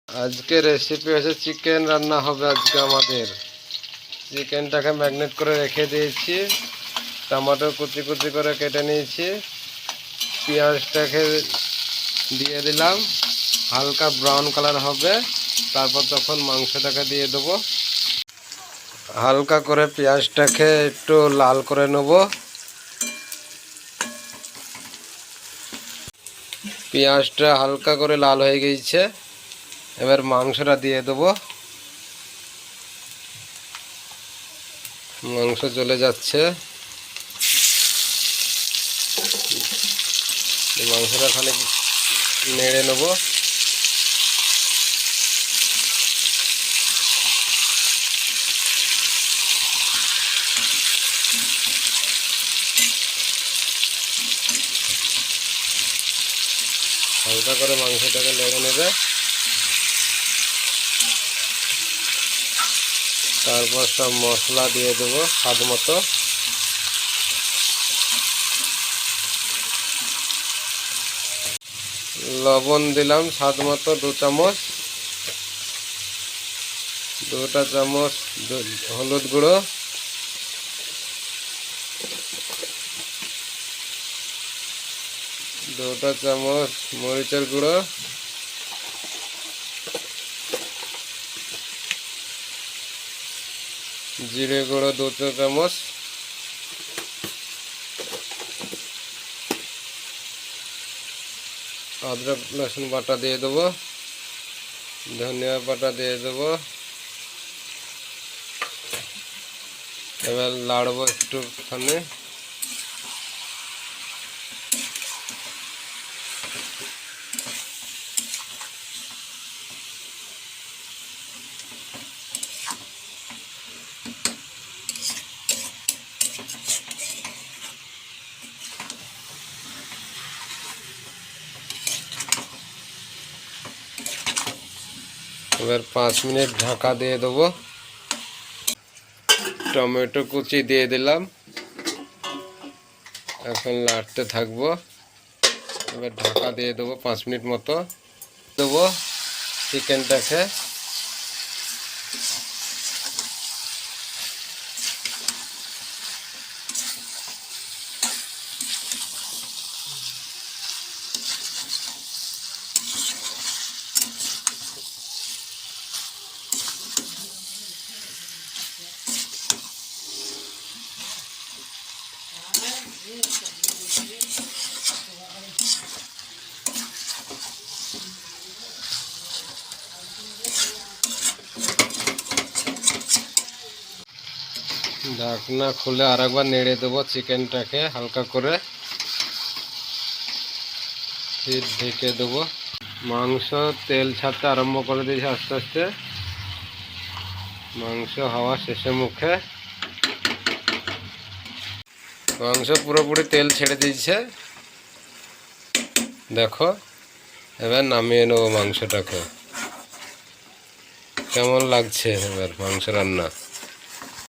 আজকে রেসিপি হচ্ছে চিকেন রান্না হবে। আজকে আমাদের চিকেনটাকে ম্যারিনেট করে রেখে দিয়েছি, টমেটো কুচি কুচি করে কেটে নিয়েছি, পেঁয়াজটাকে দিয়ে দিলাম, হালকা ব্রাউন কালার হবে, তারপর তখন মাংসটাকে দিয়ে দেবো। হালকা করে পেঁয়াজটাকে একটু লাল করে নেব। পেঁয়াজটা হালকা করে লাল হয়ে গিয়েছে, এবার মাংসটা দিয়ে দেবো। মাংস চলে যাচ্ছে, মাংসটা খানিক নেড়ে নেব। হালকা করে মাংসটাকে নেড়ে নেবে, তারপর সব মশলা দিয়ে দেবো স্বাদ মতো। লবণ দিলাম স্বাদ মতো 2 চামচ, 2টা চামচ হলুদ গুঁড়ো, 2টা চামচ মরিচের গুঁড়ো, জিরে গুঁড়ো 2 চামচ, अदरक लहसुन बाटा দিয়ে দেবো, ধনিয়া বাটা দিয়ে দেবো। এবার লাড়বো একটুখানি। এবার 5 মিনিট ঢাকা দিয়ে দেবো। টমেটো কুচি দিয়ে দিলাম, এখন লাড়তে থাকবো। এবার ঢাকা দিয়ে দেবো 5 মিনিট মতো। দেবো চিকেনটাকে, ঢাকনা খুলে আরেকবার নেড়ে দেবো চিকেনটাকে হালকা করে, ফির ঢেকে দেবো। মাংস তেল ছাড়তে আরম্ভ করে দিয়েছে আস্তে আস্তে, মাংস হওয়া শেষে মুখে। মাংস পুরোপুরি তেল ছেড়ে দিয়েছে দেখো। এবার নামিয়ে নেবো মাংসটাকে। কেমন লাগছে এবার মাংস রান্না?